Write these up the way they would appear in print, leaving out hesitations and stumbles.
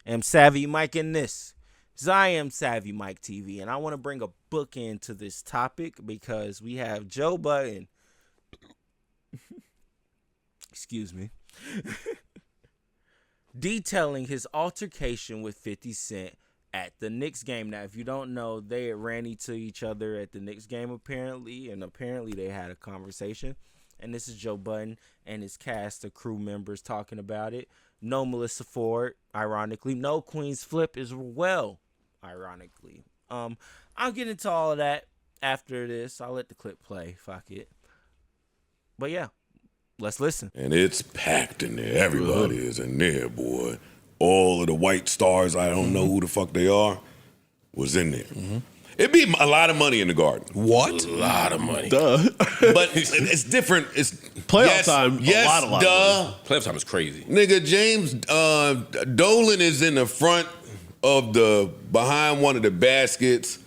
am Savvy Mike in this. I am Savvy Mike TV, and I want to bring a book into this topic because we have Joe Budden. Excuse me. Detailing his altercation with 50 Cent at the Knicks game. Now, if you don't know, they ran into each other at the Knicks game apparently, and apparently they had a conversation. And this is Joe Budden and his cast of crew members talking about it. No Melissa Ford, ironically. No Queen's Flip as well, ironically. I'll get into all of that after this. I'll let the clip play. Fuck it. But yeah, let's listen. And it's packed in there. Everybody is in there, boy. All of the white stars, I don't know who the fuck they are, was in there. It'd be a lot of money in the Garden. What? A lot of money. Duh. But it's different. It's playoff time. Yes, a lot duh. Playoff time is crazy. Nigga, James Dolan is in the front of behind one of the baskets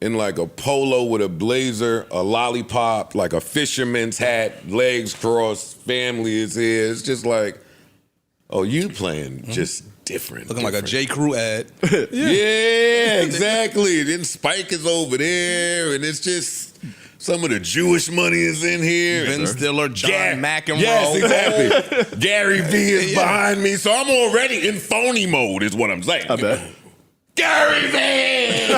in like a polo with a blazer, a lollipop, like a fisherman's hat, legs crossed, family is here. It's just like, oh, you playing just different. Looking like a J. Crew ad. Yeah, exactly. Then Spike is over there, and it's just some of the Jewish money is in here. Ben Stiller, John McEnroe. Yes, exactly. Gary V is behind me, so I'm already in phony mode, is what I'm saying. I bet. Gary V!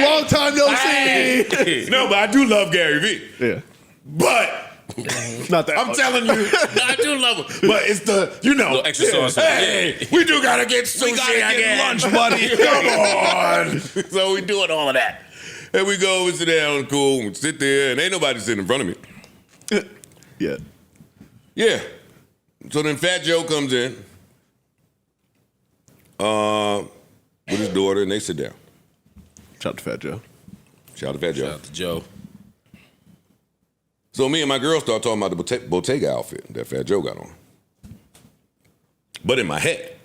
Long time no see. No, but I do love Gary V. Yeah. But not that I'm much. telling you, I do love him. But it's the, you know. Little extra sauce. Hey, we do gotta get sushi. We gotta get lunch, buddy. Come on. So we doing all of that. And we go, we sit down, cool, we sit there, and ain't nobody sitting in front of me. Yeah. Yeah. So then Fat Joe comes in with his daughter, and they sit down. Shout out to Fat Joe. Shout out to Fat Joe. Shout out to Joe. So me and my girl start talking about the Bottega outfit that Fat Joe got on. But in my head,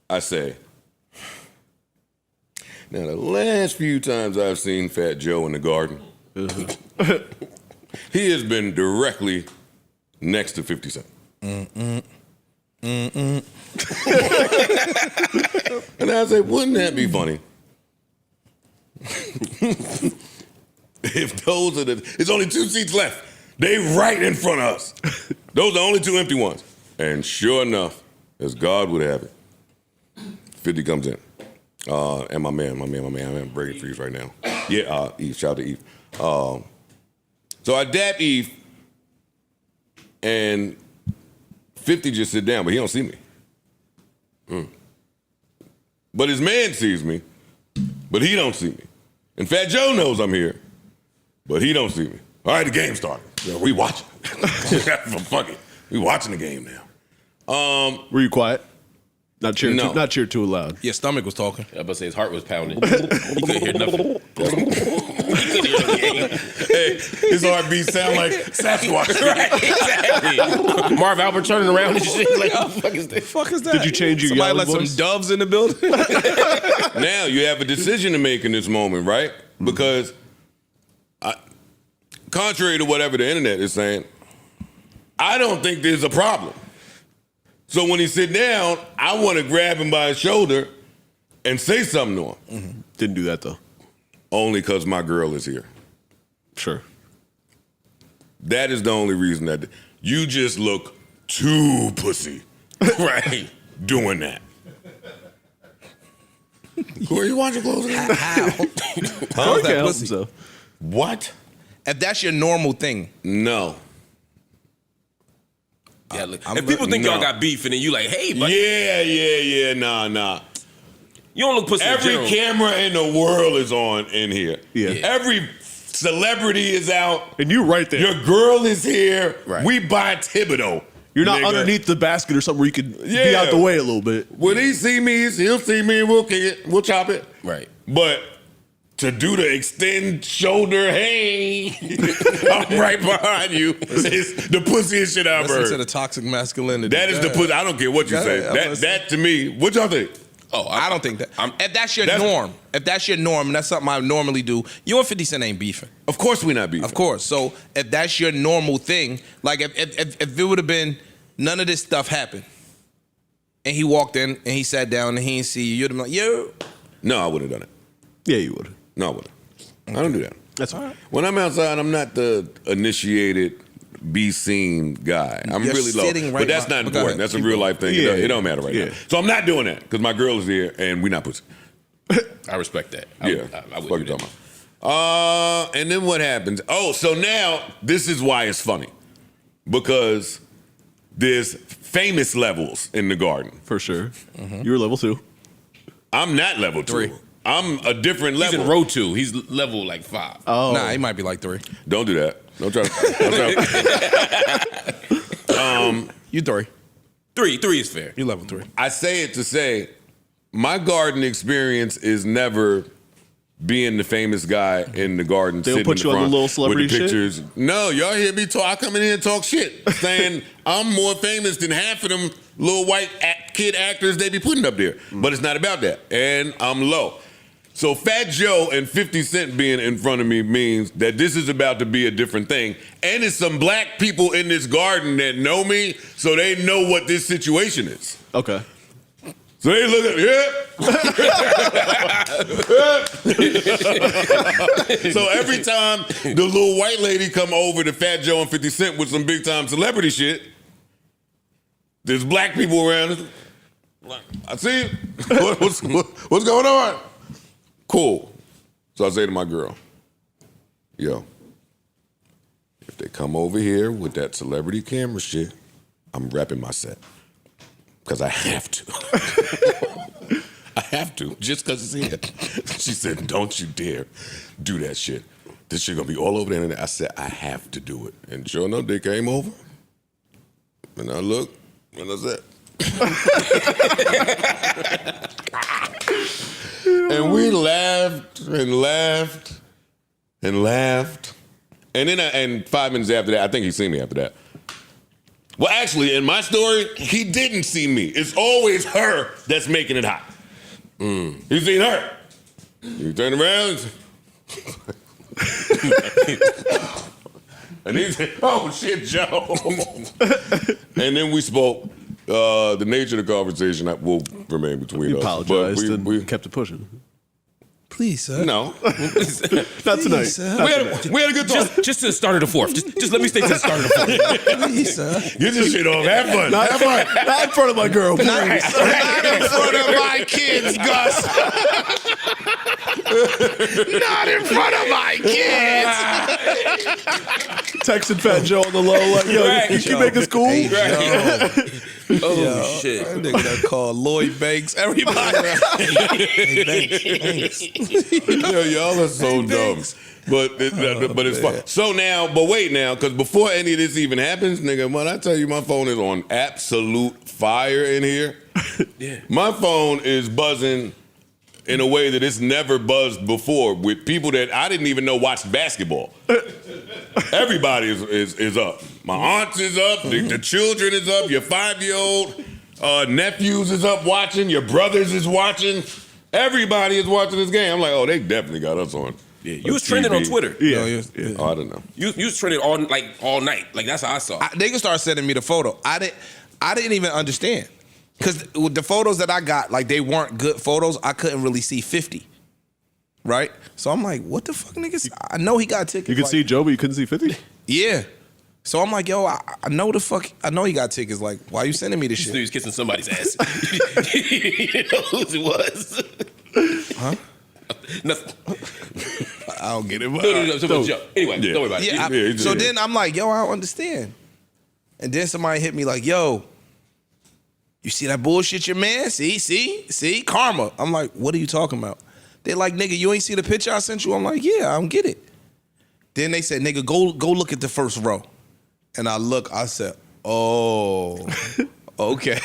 I say, now the last few times I've seen Fat Joe in the Garden, he has been directly next to 50 Cent. And I say, wouldn't that be funny? If those are it's only 2 seats left. They right in front of us. Those are the only 2 empty ones. And sure enough, as God would have it, 50 comes in. And my man, I'm breaking freeze right now. Yeah, Eve, shout out to Eve. So I dap Eve, and 50 just sit down, but he don't see me. But his man sees me, but he don't see me. And Fat Joe knows I'm here, but he don't see me. All right, the game started. Yeah, we watching. Fuck it. We watching the game now. Were you quiet? Not cheer, No. not cheer too loud. Your stomach was talking. I was about to say his heart was pounding. He couldn't hear nothing. He couldn't hear the game. Hey, his heartbeat sound like Sasquatch. Right, exactly. Marv Albert turning around and shit. Like, oh, fuck is that? Did you change your Somebody yelling let voice? some doves in the building? Now you have a decision to make in this moment, right? Because contrary to whatever the internet is saying, I don't think there's a problem. So when he sit down, I want to grab him by his shoulder and say something to him. Didn't do that though. Only because my girl is here. Sure. That is the only reason that you just look too pussy, right? Doing that. Corey, you want your clothes? Corey How? can't that help pussy? himself. What? If that's your normal thing. No. Yeah, look, if people think y'all got beef and then you like, hey, buddy. Yeah, nah. You don't look pussy in Every general. camera in the world is on in here. Yeah. Every celebrity is out. And you right there. Your girl is here. Right. We buy Thibodeau. You're not nigga. underneath the basket or something where you could be Yeah. out the way a little bit. When he see me, he'll see me. We'll kick it. We'll chop it. Right. But to do the extend shoulder, hey, I'm right behind you. It's the pussiest shit I've Listen to heard. the toxic masculinity. That is the pussy. I don't care what you say. That to me, what y'all think? Oh, I don't think that. If that's your norm, and that's something I normally do, you and 50 Cent ain't beefing. Of course we not beefing. Of course. So if that's your normal thing, like if it would have been none of this stuff happened, and he walked in and he sat down and he didn't see you, you'd have been like, yo. No, I wouldn't have done it. Yeah, you would. No, I wouldn't. I don't do that. That's all right. When I'm outside, I'm not the initiated, be seen guy. I'm You're really low. sitting right but that's by- not go important. ahead. That's a real life thing. Yeah, It don't matter right yeah. now. So I'm not doing that because my girl is here and we not pussy. I respect that. I would do that. And then what happens? Oh, so now this is why it's funny. Because there's famous levels in the garden. For sure. You were level 2. I'm not level 2. 3. I'm a different He's level. in row 2. He's level like 5. Oh. Nah, he might be like 3. Don't do that. Don't try to. You 3. 3 is fair. You level 3. I say it to say my garden experience is never being the famous guy in the garden. They don't sitting put in you the on the front little celebrity with the shit? pictures. No, y'all hear me talk. I come in here and talk shit, saying I'm more famous than half of them little white kid actors they be putting up there. But it's not about that, and I'm low. So Fat Joe and 50 Cent being in front of me means that this is about to be a different thing. And it's some black people in this garden that know me, so they know what this situation is. Okay. So they look at So every time the little white lady come over to Fat Joe and 50 Cent with some big time celebrity shit, there's black people around. I see you. What's going on? Cool. So I say to my girl, yo, if they come over here with that celebrity camera shit, I'm wrapping my set. Because I have to. I have to, just because it's here. She said, don't you dare do that shit. This shit gonna be all over the internet. I said, I have to do it. And sure enough, they came over. And I looked, and I said, and we laughed and laughed and laughed. And then, and 5 minutes after that, I think he seen me after that. Well, actually, in my story, he didn't see me. It's always her that's making it hot. He seen her. He turned around. And he said, oh, shit, Joe. And then we spoke. The nature of the conversation will remain between You us. apologized But and we kept it pushing. Please, sir. No. Not tonight. We had a good talk. Just to the start of the 4th. Just let me stay to the start of the 4th. Please, sir. Get this shit off. Have fun. Not in front of my girl, please. Not in front of my kids, Gus. Not in front of my kids. Texting Fat Joe on the low, like, yo, Right. you can make this cool? Oh, shit. That nigga that called Lloyd Banks. Everybody. Hey, Banks. Yo, y'all are so dumb. But it's fun. So now, but wait now, because before any of this even happens, nigga, when I tell you my phone is on absolute fire in here, Yeah. my phone is buzzing in a way that it's never buzzed before with people that I didn't even know watched basketball. Everybody is up. My aunt is up. The children is up. Your 5-year-old nephews is up watching. Your brothers is watching. Everybody is watching this game. I'm like, oh, they definitely got us on. Yeah, you was trending on Twitter. Yeah. Oh, I don't know. You was trending all night. Like that's how I saw it. They can start sending me the photo. I didn't even understand. Because the photos that I got, like, they weren't good photos. I couldn't really see 50. Right? So I'm like, what the fuck, niggas? I know he got tickets. You could like, see Joe, but you couldn't see 50? Yeah. So I'm like, yo, I know I know he got tickets. Like, why you sending me this You knew he shit? was kissing somebody's ass. You know whose it was? Huh? Nothing. I don't get it. But No. Joe. Anyway, don't worry about it. Yeah, so then I'm like, yo, I don't understand. And then somebody hit me like, yo, you see that bullshit your man? See? Karma. I'm like, what are you talking about? They like, nigga, you ain't see the picture I sent you? I'm like, yeah, I don't get it. Then they said, nigga, go look at the first row. And I said, oh, okay.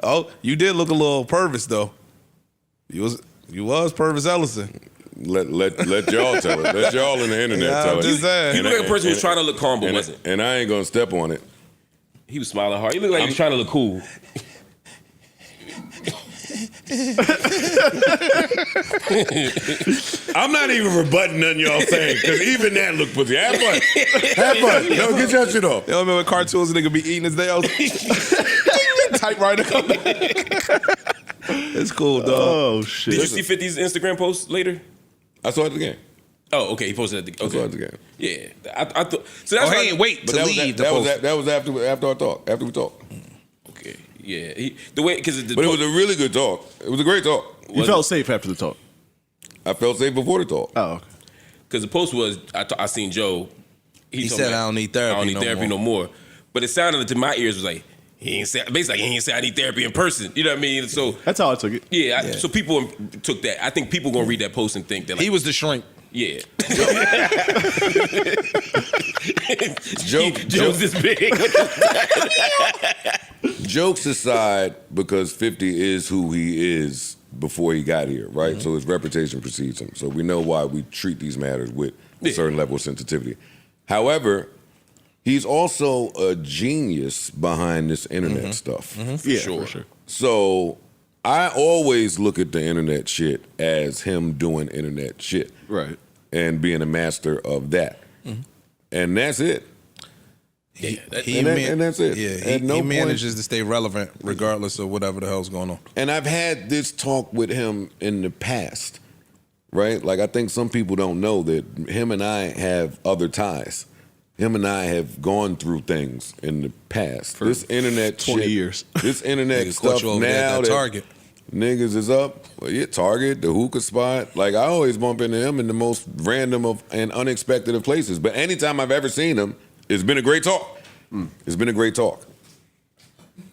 Oh, you did look a little Purvis though. You was Purvis Ellison. Let y'all tell it. Let y'all in the internet Yeah, tell I'm it. just saying. You look like a person who was trying to look calm, but wasn't. And I ain't gonna step on it. He was smiling hard. He looked like he was trying to look cool. I'm not even rebutting nothing y'all saying, because even that look pussy. Have fun. Have fun. No, get your shit off. You know, remember cartoons, nigga be eating his nails? Typewriter coming. It's cool, dog. Oh shit. Did you see 50's Instagram post later? I saw it at the game. Oh, okay. He posted at the. I saw it Okay. at the game. Yeah, I thought. So that's Oh, why. he ain't wait But to that leave. was after our talk. After we talked. Okay. Yeah. The way because But it was a really good talk. It was a great talk. You felt safe after the talk. I felt safe before the talk. Oh, okay. because the post was I seen Joe. He told said, me, "I don't need therapy I don't need no therapy more." no more." But it sounded to my ears was like he ain't say basically like he ain't say I need therapy in person. You know what I mean? So That's how I took it. yeah. So people took that. I think people gonna read that post and think that like, He was the shrink. yeah. Joke, Joe's this big. Jokes aside, because 50 is who he is before he got here, right? Mm-hmm. So his reputation precedes him. So we know why we treat these matters with a certain level of sensitivity. However, he's also a genius behind this internet stuff. Yeah, for sure. So I always look at the internet shit as him doing internet shit. Right. And being a master of that. And that's it. And that's it. Yeah, At no he point- manages to stay relevant regardless of whatever the hell's going on. And I've had this talk with him in the past, right? Like, I think some people don't know that him and I have other ties. Him and I have gone through things in the past. This internet 20 shit, years. This internet Niggas caught stuff you over there at now that that Target. niggas is up. Well, yeah, Target, the hookah spot. Like, I always bump into him in the most random of and unexpected of places. But anytime I've ever seen him, it's been a great talk. It's been a great talk.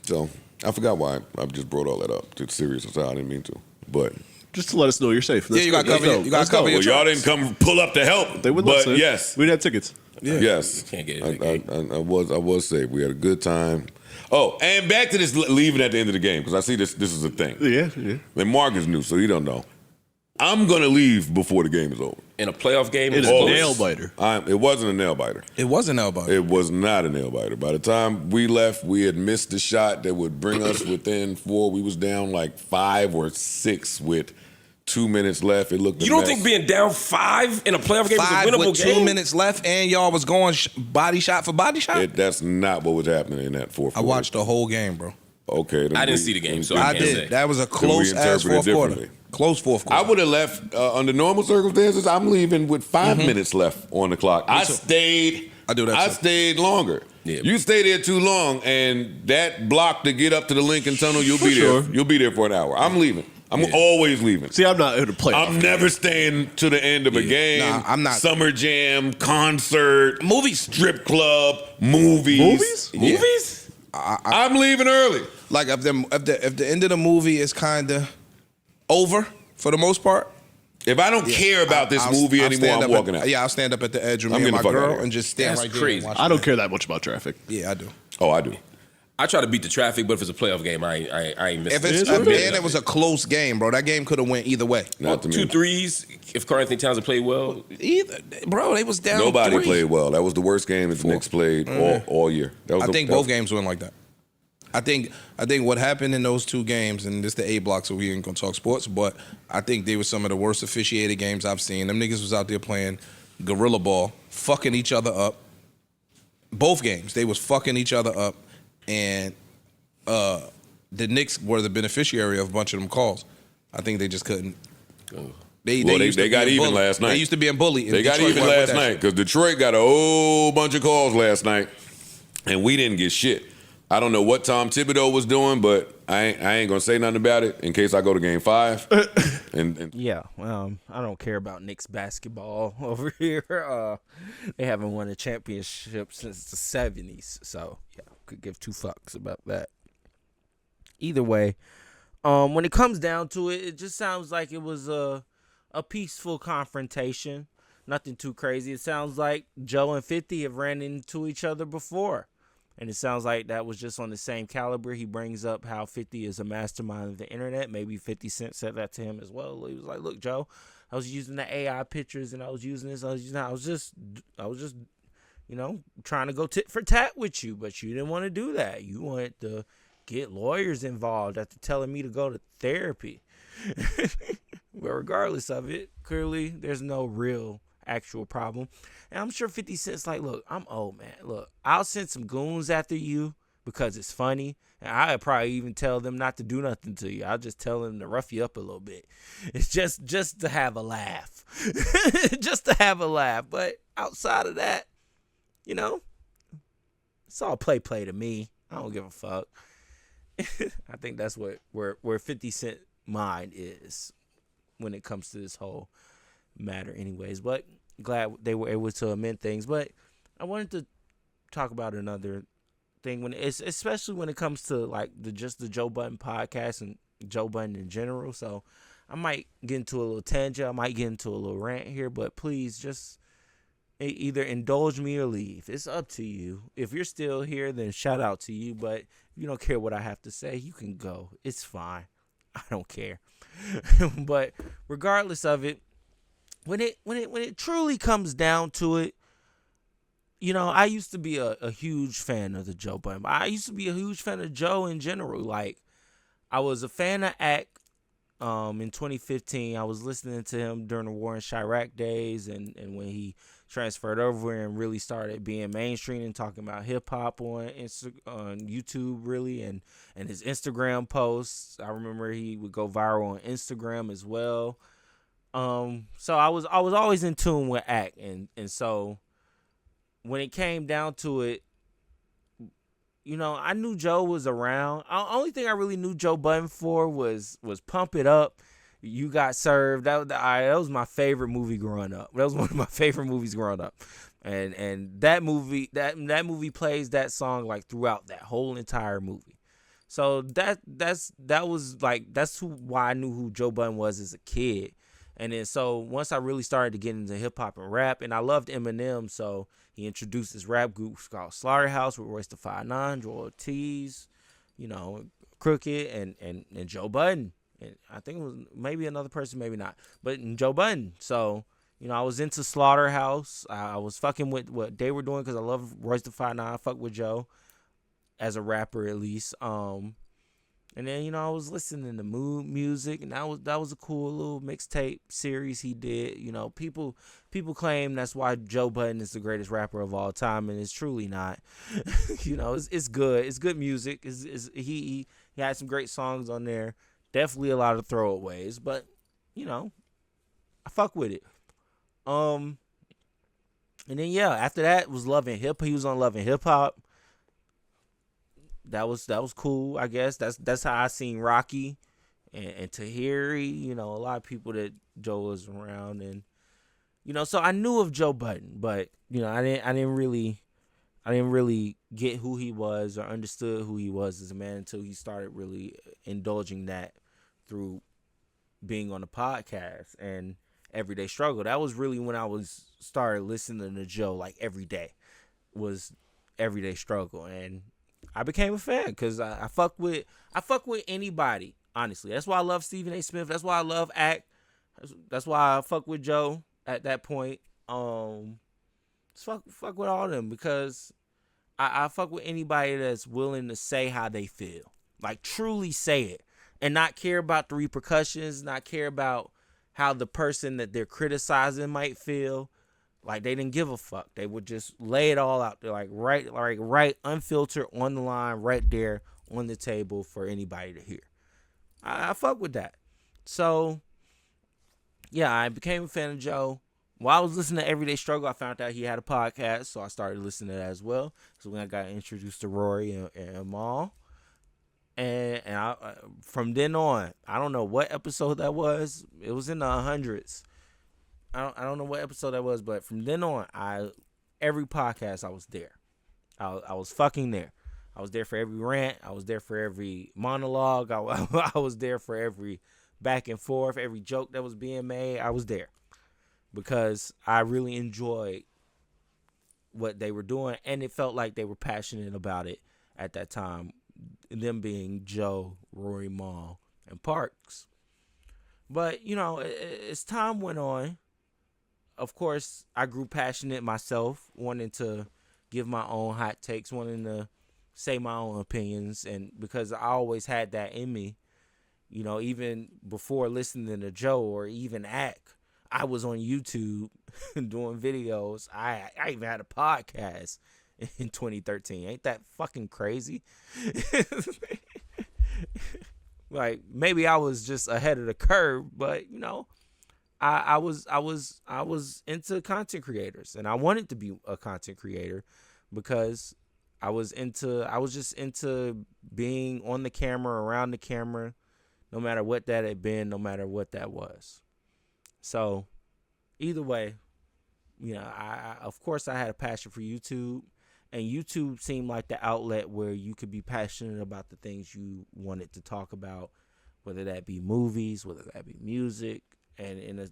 So I forgot why I just brought all that up. It's serious as hell. I didn't mean to. But Just to let us know you're safe. That's you gotta good. cover Let's your- go. you gotta Let's cover go. your well, y'all didn't come pull up to help. They would but listen. yes. We'd have tickets. Yes. Can't get it. I was safe. We had a good time. Oh, and back to this leaving at the end of the game, because I see this is a thing. Yeah. And Mark is new, so he don't know. I'm going to leave before the game is over. In a playoff game, It is Oh, a nail biter. It wasn't a nail biter. It wasn't elbow. It was not a nail biter. By the time we left, we had missed the shot that would bring us within 4. We was down like 5 or 6 with 2 minutes left. It looked. You don't think being down 5 in a playoff game is a 5 winnable with 2 game? minutes left, and y'all was going body shot for body shot. That's not what was happening in that fourth I quarter. watched the whole game, bro. Okay. then I didn't we- see the game, so then I I can't did. say. That was a close ass interpret it fourth quarter. differently. Close fourth I quarter. would have left under normal circumstances. I'm leaving with 5 minutes left on the clock. I stayed. I do that I too. stayed longer. Yeah. You stay there too long, and that block to get up to the Lincoln Tunnel, you'll be sure. there. You'll be there for an hour. I'm leaving. I'm always leaving. See, I'm not in a playoff. I'm never staying to the end of a game. Nah, I'm not. Summer jam, concert, Movies. strip club, movies. Movies? Yeah. Movies? I'm leaving early. Like if the end of the movie is kind of over for the most part. If I don't care about this movie I'll anymore, stand I'm up walking out. Yeah, I'll stand up at the edge with I'm me and getting my the fuck outta girl here. and just stand That's right there. crazy. And watch I don't the care that much about traffic. Yeah, I do. Oh, I do. I try to beat the traffic, but if it's a playoff game, I ain't missing If it's what it is. man, it was a close game, bro. That game could have went either way. Not to me. 2 threes. If Carl Anthony Towns had played well, Either, bro. They was down. Nobody 3. played well. That was the worst game that the Knicks played all year. That was I the- think that both was- games went like that. I think what happened in those 2 games, and this the A block, so we ain't gonna talk sports, but I think they were some of the worst officiated games I've seen. Them niggas was out there playing gorilla ball, fucking each other up. Both games, they was fucking each other up, and the Knicks were the beneficiary of a bunch of them calls. I think they just couldn't. They used to they got be even bullied. last night. They used to be bullied. They got even last night because Detroit got a whole bunch of calls last night, and we didn't get shit. I don't know what Tom Thibodeau was doing, but I ain't gonna say nothing about it in case I go to Game 5. and Yeah, I don't care about Knicks basketball over here. They haven't won a championship since the 70s, so yeah, could give 2 fucks about that. Either way, when it comes down to it, it just sounds like it was a peaceful confrontation. Nothing too crazy. It sounds like Joe and 50 have ran into each other before. And it sounds like that was just on the same caliber. He brings up how 50 is a mastermind of the internet. Maybe 50 Cent said that to him as well. He was like, look, Joe, I was using the AI pictures and I was using this. I was just, trying to go tit for tat with you, but you didn't want to do that. You wanted to get lawyers involved after telling me to go to therapy. But regardless of it, clearly there's no real actual problem. And I'm sure 50 Cent's like, look, I'm old, man. Look, I'll send some goons after you, because it's funny. And I'd probably even tell them not to do nothing to you. I'll just tell them to rough you up a little bit. It's just to have a laugh. Just to have a laugh. But outside of that, you know, it's all play to me. I don't give a fuck. I think that's where 50 Cent mind is when it comes to this whole matter anyways. But glad they were able to amend things. But I wanted to talk about another thing, especially when it comes to like the Joe Budden podcast and Joe Budden in general. So I might get into a little tangent. I might get into a little rant here, but please just either indulge me or leave. It's up to you. If you're still here, then shout out to you. But if you don't care what I have to say, you can go. It's fine. I don't care. But regardless of it, when it truly comes down to it, you know, I used to be a huge fan of the Joe Budden. I used to be a huge fan of Joe in general. Like, I was a fan of Act. In 2015, I was listening to him during the War in Chirac days, and when he transferred over and really started being mainstream and talking about hip hop on YouTube, really, and his Instagram posts. I remember he would go viral on Instagram as well. So I was always in tune with Act, and so when it came down to it, you know, I knew Joe was around. The only thing I really knew Joe Budden for was Pump It Up, You Got Served. That was my favorite movie growing up. That was one of my favorite movies growing up. And that movie plays that song like throughout that whole entire movie. So why I knew who Joe Budden was as a kid. And then so once I really started to get into hip hop and rap, and I loved Eminem, so he introduced this rap group called Slaughterhouse with Royce the 5'9", Joel Ortiz, you know, Crooked, and Joe Budden. And I think it was maybe another person, maybe not, but Joe Budden. So, you know, I was into Slaughterhouse. I was fucking with what they were doing because I love Royce the 5'9". I fuck with Joe as a rapper at least. And then, you know, I was listening to Mood Music, and that was a cool little mixtape series he did. You know, people claim that's why Joe Budden is the greatest rapper of all time, and it's truly not. You know, it's good. It's good music. He had some great songs on there. Definitely a lot of throwaways, but you know, I fuck with it. And then yeah, after that was Love and Hip. He was on Love and Hip Hop. That was cool, I guess. That's how I seen Rocky and Tahiri, you know, a lot of people that Joe was around, and you know, so I knew of Joe Budden, but you know, I didn't really get who he was or understood who he was as a man until he started really indulging that through being on the podcast and Everyday Struggle. That was really when I started listening to Joe like every day was Everyday Struggle, and I became a fan because I fuck with anybody, honestly. That's why I love Stephen A. Smith. That's why I love Act. That's why I fuck with Joe at that point. Fuck with all of them because I fuck with anybody that's willing to say how they feel. Like, truly say it. And not care about the repercussions, not care about how the person that they're criticizing might feel. Like, they didn't give a fuck. They would just lay it all out there, like right, unfiltered, on the line, right there on the table for anybody to hear. I fuck with that. So, yeah, I became a fan of Joe. While I was listening to Everyday Struggle, I found out he had a podcast, so I started listening to that as well. So when I got introduced to Rory and Mal, and I, from then on, I don't know what episode that was. It was in the hundreds. I don't know what episode that was, but from then on, every podcast I was there. I was fucking there. I was there for every rant. I was there for every monologue. I was there for every back and forth, every joke that was being made. I was there because I really enjoyed what they were doing, and it felt like they were passionate about it at that time. Them being Joe, Rory, Mal, and Parks. But you know, as time went on, of course, I grew passionate myself, wanting to give my own hot takes, wanting to say my own opinions, and because I always had that in me, you know, even before listening to Joe or even Act, I was on YouTube doing videos. I even had a podcast in 2013. Ain't that fucking crazy? Like, maybe I was just ahead of the curve, but you know, I was into content creators, and I wanted to be a content creator because I was just into being on the camera, around the camera, no matter what that had been, no matter what that was. So either way, you know, I of course I had a passion for YouTube, and YouTube seemed like the outlet where you could be passionate about the things you wanted to talk about, whether that be movies, whether that be music. And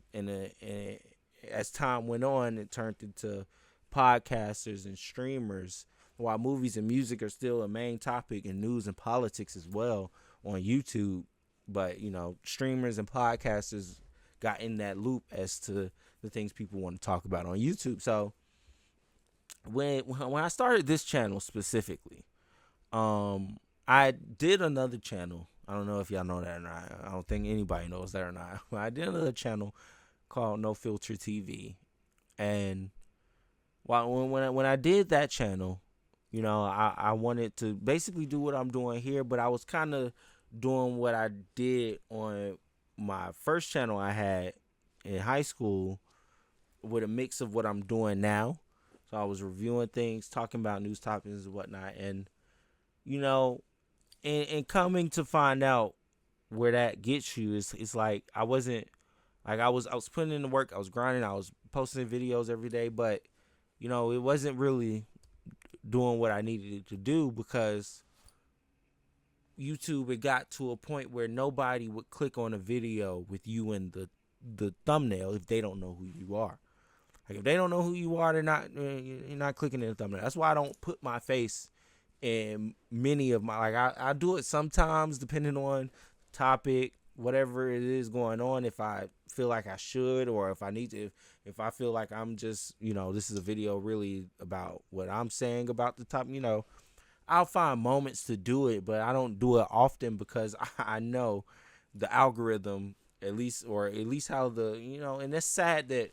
as time went on, it turned into podcasters and streamers. While movies and music are still a main topic, and news and politics as well on YouTube, but you know, streamers and podcasters got in that loop as to the things people want to talk about on YouTube. So when I started this channel specifically, I did another channel. I don't know if y'all know that or not. I don't think anybody knows that or not. I did another channel called No Filter TV, and when I did that channel, you know, I wanted to basically do what I'm doing here, but I was kind of doing what I did on my first channel I had in high school with a mix of what I'm doing now. So I was reviewing things, talking about news topics and whatnot, and you know, and coming to find out where that gets you is it's like I was putting in the work, I was grinding, I was posting videos every day, but you know, it wasn't really doing what I needed it to do because YouTube, it got to a point where nobody would click on a video with you in the thumbnail if they don't know who you are. Like, if they don't know who you are, you're not clicking in the thumbnail. That's why I don't put my face in many of my, like, I do it sometimes depending on topic, whatever it is going on, if I feel like I should, or if I need to, if I feel like I'm just, you know, this is a video really about what I'm saying about the topic, you know, I'll find moments to do it, but I don't do it often because I know the algorithm, at least how the, you know, and it's sad that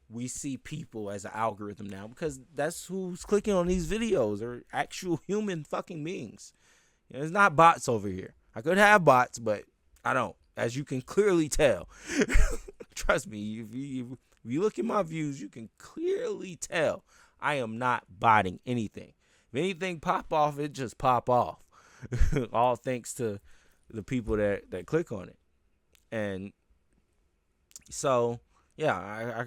we see people as an algorithm now because that's who's clicking on these videos are actual human fucking beings. You know, it's not bots over here. I could have bots, but I don't, as you can clearly tell. Trust me, if you look at my views, you can clearly tell I am not botting anything. If anything pop off, it just pop off. All thanks to the people that click on it. And so, yeah,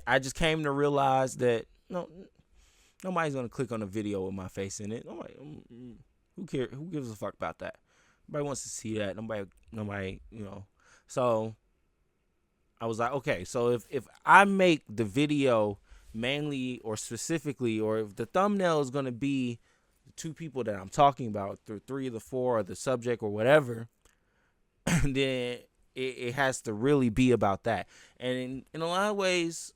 I just came to realize that nobody's gonna click on a video with my face in it. Nobody, who cares? Who gives a fuck about that? Nobody wants to see that. Nobody, you know. So I was like, okay, so if I make the video mainly or specifically, or if the thumbnail is gonna be the two people that I'm talking about, the three or the four, or the subject or whatever, then it has to really be about that. And in a lot of ways,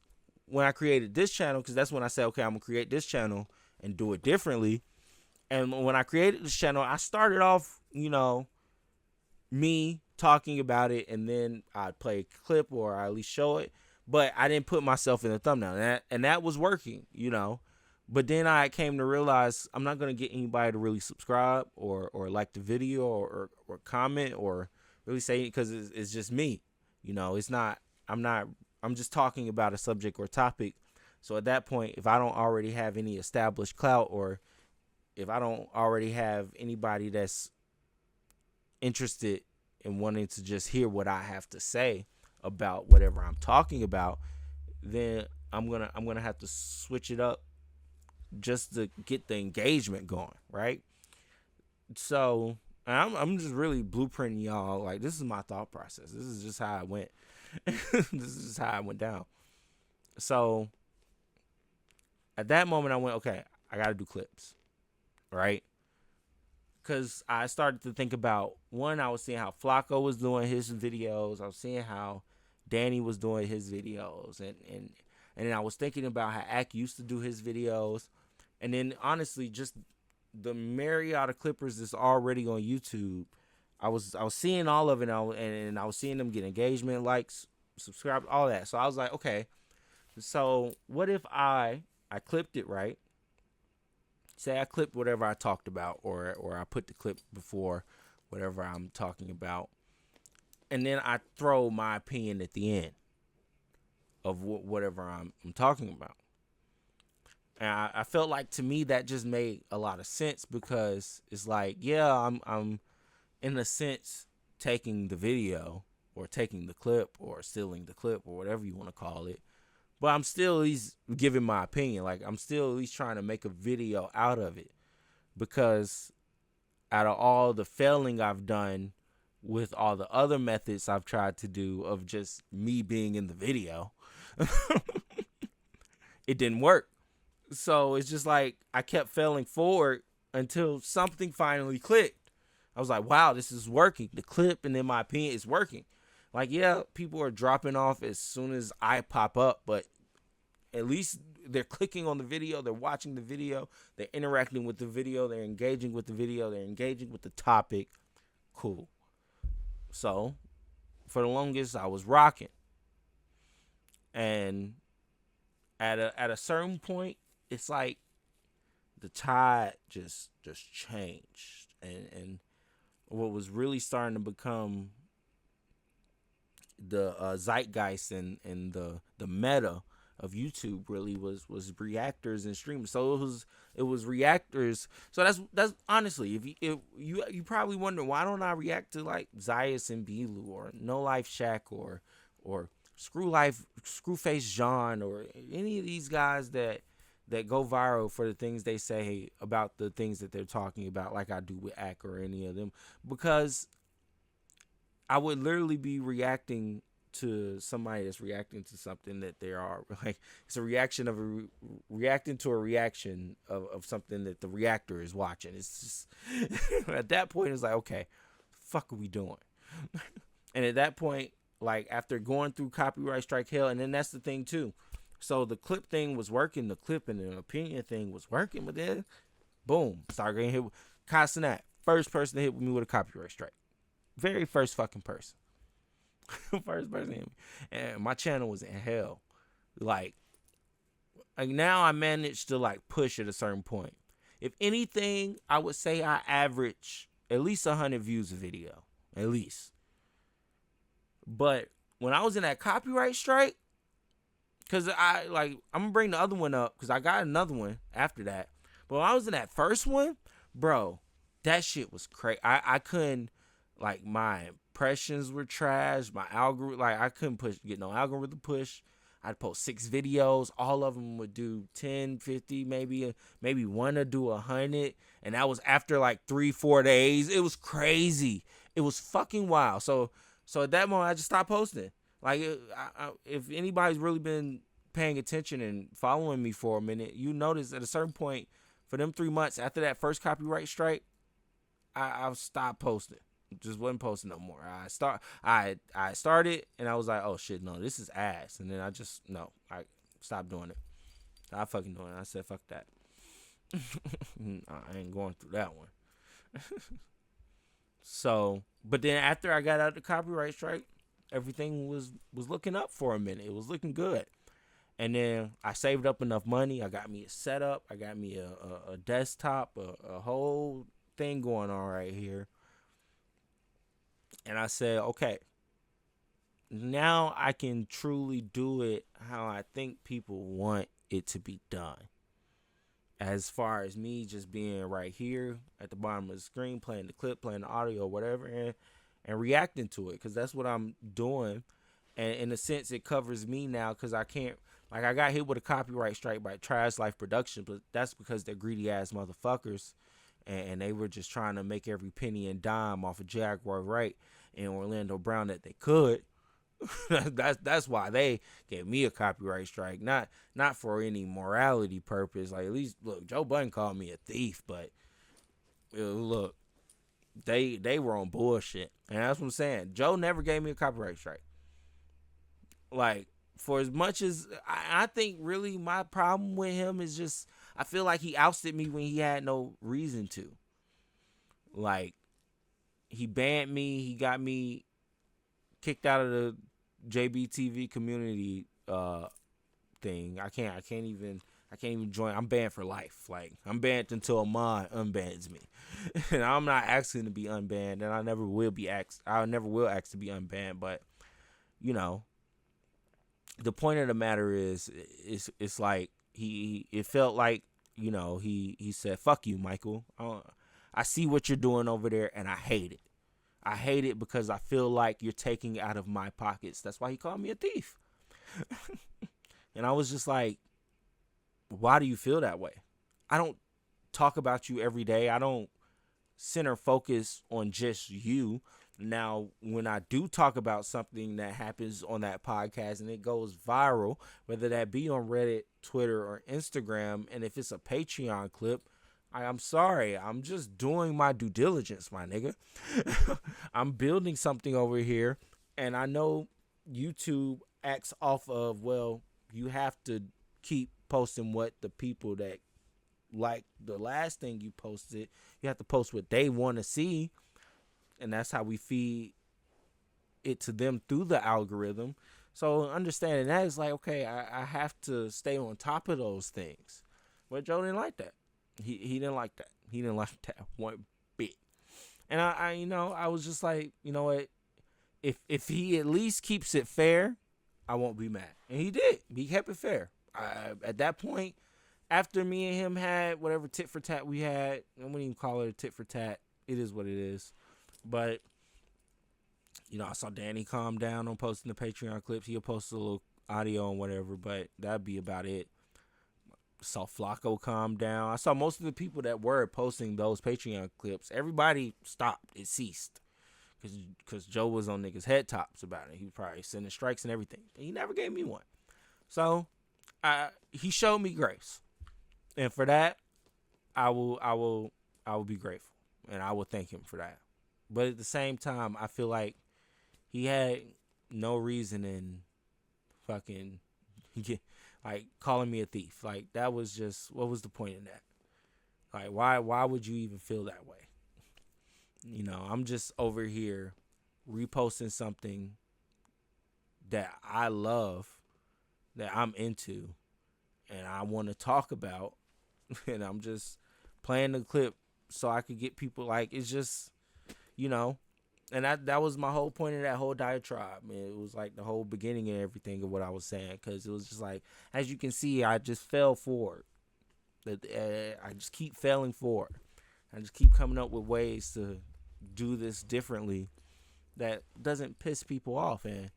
when I created this channel, because that's when I said, okay, I'm gonna create this channel and do it differently. And when I created this channel, I started off, you know, me talking about it, and then I'd play a clip or I at least show it, but I didn't put myself in the thumbnail, and that was working, you know. But then I came to realize I'm not gonna get anybody to really subscribe or like the video or comment or really say it, because it's just me, you know. It's not. I'm just talking about a subject or topic. So at that point, if I don't already have any established clout, or if I don't already have anybody that's interested in wanting to just hear what I have to say about whatever I'm talking about, then I'm gonna have to switch it up just to get the engagement going, right? So I'm just really blueprinting y'all. Like, this is my thought process. This is just how I went. This is just how I went down. So at that moment, I went, okay, I got to do clips, right? Because I started to think about, one, I was seeing how Flacco was doing his videos. I was seeing how Danny was doing his videos. And then I was thinking about how Ak used to do his videos. And then, honestly, just the Mariota Clippers that's already on YouTube, I was seeing all of it, and I was seeing them get engagement, likes, subscribe, all that. So I was like, okay, so what if I clipped it right, say I clipped whatever I talked about, or I put the clip before whatever I'm talking about, and then I throw my opinion at the end of whatever I'm talking about. And I felt like, to me, that just made a lot of sense, because it's like, yeah, I'm in a sense taking the video or taking the clip or stealing the clip or whatever you want to call it, but I'm still at least giving my opinion. Like, I'm still at least trying to make a video out of it, because out of all the failing I've done with all the other methods I've tried to do of just me being in the video, it didn't work. So it's just like I kept failing forward until something finally clicked. I was like, wow, this is working. The clip, and in my opinion, is working. Like, yeah, people are dropping off as soon as I pop up, but at least they're clicking on the video, they're watching the video, they're interacting with the video, they're engaging with the video, they're engaging with the topic. Cool. So, for the longest, I was rocking. And at a certain point, it's like the tide just changed. And what was really starting to become the zeitgeist and the meta of YouTube really was reactors and streamers. So it was reactors. So that's honestly, if you probably wonder, why don't I react to like Zayas and Belu or No Life Shaq or Screwface John or any of these guys that go viral for the things they say about the things that they're talking about, like I do with Ack or any of them, because I would literally be reacting to somebody that's reacting to something that they are like, it's a reaction of reacting to a reaction of something that the reactor is watching. It's just at that point it's like, okay, fuck are we doing? And at that point, like, after going through copyright strike hell, and then that's the thing too. So the clip thing was working, the clip and the opinion thing was working, but then boom, started getting hit with Kai Cenat, first person to hit me with a copyright strike. Very first fucking person. First person hit me. And my channel was in hell. Like now I managed to like push at a certain point. If anything, I would say I average at least 100 views a video. At least. But when I was in that copyright strike, because I'm going to bring the other one up because I got another one after that. But when I was in that first one, bro, that shit was crazy. I couldn't, like, my impressions were trash. My algorithm, like, I couldn't get no algorithm push. I'd post 6 videos. All of them would do 10, 50, maybe one would do 100. And that was after, like, 3-4 days. It was crazy. It was fucking wild. So at that moment, I just stopped posting. Like, if anybody's really been paying attention and following me for a minute, you notice at a certain point, for them 3 months after that first copyright strike, I stopped posting. Just wasn't posting no more. I started and I was like, oh shit, no, this is ass. And then I stopped doing it. I fucking doing it. I said, fuck that. I ain't going through that one. So, but then after I got out of the copyright strike, everything was looking up for a minute. It was looking good. And then I saved up enough money. I got me a setup. I got me a desktop, a whole thing going on right here. And I said, okay, now I can truly do it how I think people want it to be done. As far as me just being right here at the bottom of the screen, playing the clip, playing the audio, whatever, and reacting to it, because that's what I'm doing. And in a sense, it covers me now, because I can't, like, I got hit with a copyright strike by Trash Life Production, but that's because they're greedy ass motherfuckers, and they were just trying to make every penny and dime off of Jaguar Wright and Orlando Brown that they could. That's why they gave me a copyright strike, not for any morality purpose. Like, at least, look, Joe Budden called me a thief, but look, they were on bullshit, and that's what I'm saying. Joe never gave me a copyright strike. Like, for as much as I think really my problem with him is just, I feel like he ousted me when he had no reason to. Like, he banned me, he got me kicked out of the JBTV community thing. I can't even I can't even join. I'm banned for life. Like, I'm banned until a mod unbans me. And I'm not asking to be unbanned, and I never will ask to be unbanned. But, you know, the point of the matter is it's like it felt like, you know, he said, fuck you, Michael. I see what you're doing over there, and I hate it. I hate it because I feel like you're taking out of my pockets. That's why he called me a thief. And I was just like, why do you feel that way? I don't talk about you every day. I don't center focus on just you. Now, when I do talk about something that happens on that podcast and it goes viral, whether that be on Reddit, Twitter, or Instagram, and if it's a Patreon clip, I'm sorry. I'm just doing my due diligence, my nigga. I'm building something over here, and I know YouTube acts off of, well, you have to keep posting what the people that like the last thing you posted, you have to post what they want to see, and that's how we feed it to them through the algorithm. So understanding that is like, okay, I have to stay on top of those things. But Joe didn't like that. He didn't like that. He didn't like that one bit. And I you know, I was just like, you know what? If he at least keeps it fair, I won't be mad. And he did. He kept it fair. At that point, after me and him had whatever tit for tat we had, I wouldn't even call it a tit for tat. It is what it is. But, you know, I saw Danny calm down on posting the Patreon clips. He'll post a little audio and whatever, but that'd be about it. Saw Flacco calm down. I saw most of the people that were posting those Patreon clips, everybody stopped. It ceased. Because Joe was on niggas' head tops about it. He was probably sending strikes and everything. And he never gave me one. So, he showed me grace. And for that, I will be grateful. And I will thank him for that. But at the same time, I feel like he had no reason in fucking like calling me a thief. Like, that was just, what was the point in that? Like, why would you even feel that way? You know, I'm just over here reposting something that I love, that I'm into, and I want to talk about, and I'm just playing the clip so I could get people, like, it's just, you know, and that was my whole point of that whole diatribe. Man, it was like the whole beginning and everything of what I was saying, because it was just like, as you can see, I just fell forward. I just keep failing forward. I just keep coming up with ways to do this differently that doesn't piss people off, and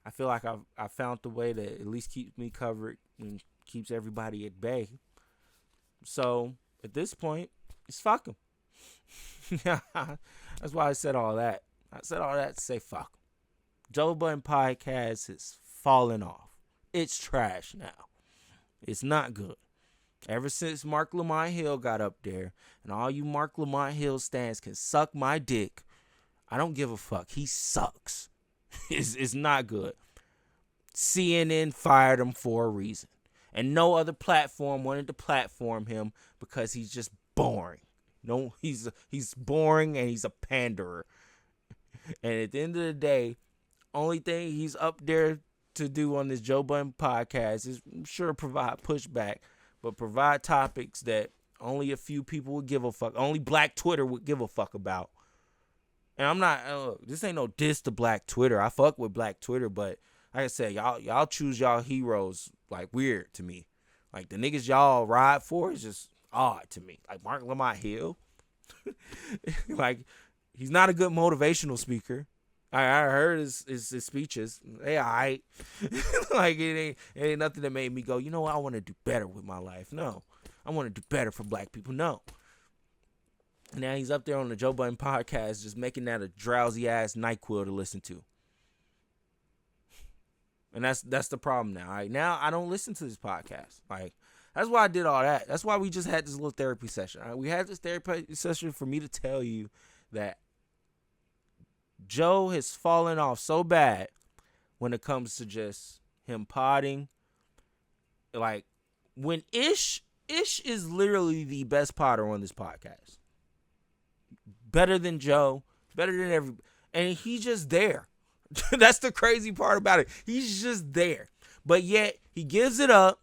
I feel like I found the way that at least keeps me covered and keeps everybody at bay. So at this point, it's fuck 'em. That's why I said all that. I said all that to say fuck 'em. Joe Budden podcast has fallen off. It's trash now. It's not good. Ever since Mark Lamont Hill got up there, and all you Mark Lamont Hill stands can suck my dick, I don't give a fuck. He sucks. It's not good. CNN fired him for a reason. And no other platform wanted to platform him because he's just boring. No, he's boring and he's a panderer. And at the end of the day, only thing he's up there to do on this Joe Budden podcast is, I'm sure, provide pushback, but provide topics that only a few people would give a fuck. Only Black Twitter would give a fuck about. And I'm not, this ain't no diss to Black Twitter. I fuck with Black Twitter, but like I said, y'all choose y'all heroes like weird to me. Like the niggas y'all ride for is just odd to me. Like Mark Lamont Hill. Like, he's not a good motivational speaker. I heard his speeches. They all right. Like, it ain't nothing that made me go, you know what, I want to do better with my life. No. I want to do better for black people. No. Now he's up there on the Joe Budden podcast just making that a drowsy-ass NyQuil to listen to. And that's the problem now. Right? Now I don't listen to this podcast. Like, that's why I did all that. That's why we just had this little therapy session. Right? We had this therapy session for me to tell you that Joe has fallen off so bad when it comes to just him podding. Like, when Ish is literally the best podder on this podcast. Better than Joe, better than everybody. And he's just there. That's the crazy part about it. He's just there. But yet, he gives it up.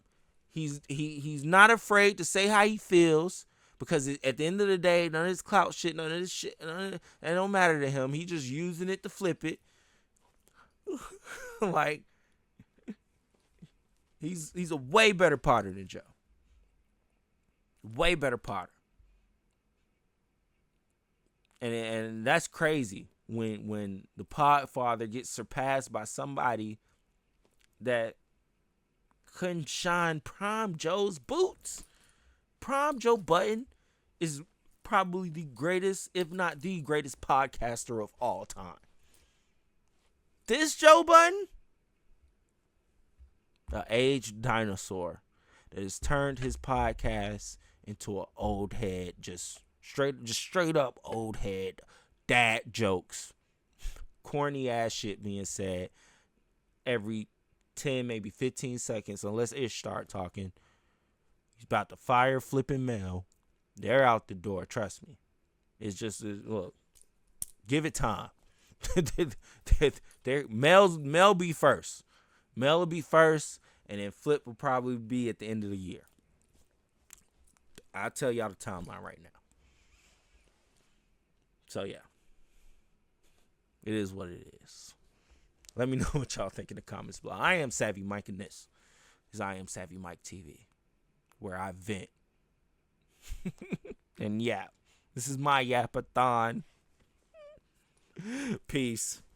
He's not afraid to say how he feels, because at the end of the day, none of this clout shit, none of this shit, it don't matter to him. He just using it to flip it. Like, he's a way better Potter than Joe. Way better Potter. And that's crazy when the Podfather gets surpassed by somebody that couldn't shine Prime Joe's boots. Prime Joe Budden is probably the greatest, if not the greatest, podcaster of all time. This Joe Budden, an aged dinosaur that has turned his podcast into an old head, just straight up old head, dad jokes, corny ass shit being said every 10, maybe 15 seconds, unless Ish start talking. He's about to fire flipping Mel. They're out the door, trust me. It's just, look, give it time. Mel be first. Mel will be first, and then Flip will probably be at the end of the year. I'll tell y'all the timeline right now. So, yeah. It is what it is. Let me know what y'all think in the comments below. I am Savvy Mike, and this is I Am Savvy Mike TV, where I vent and yap. This is my yapathon. Peace.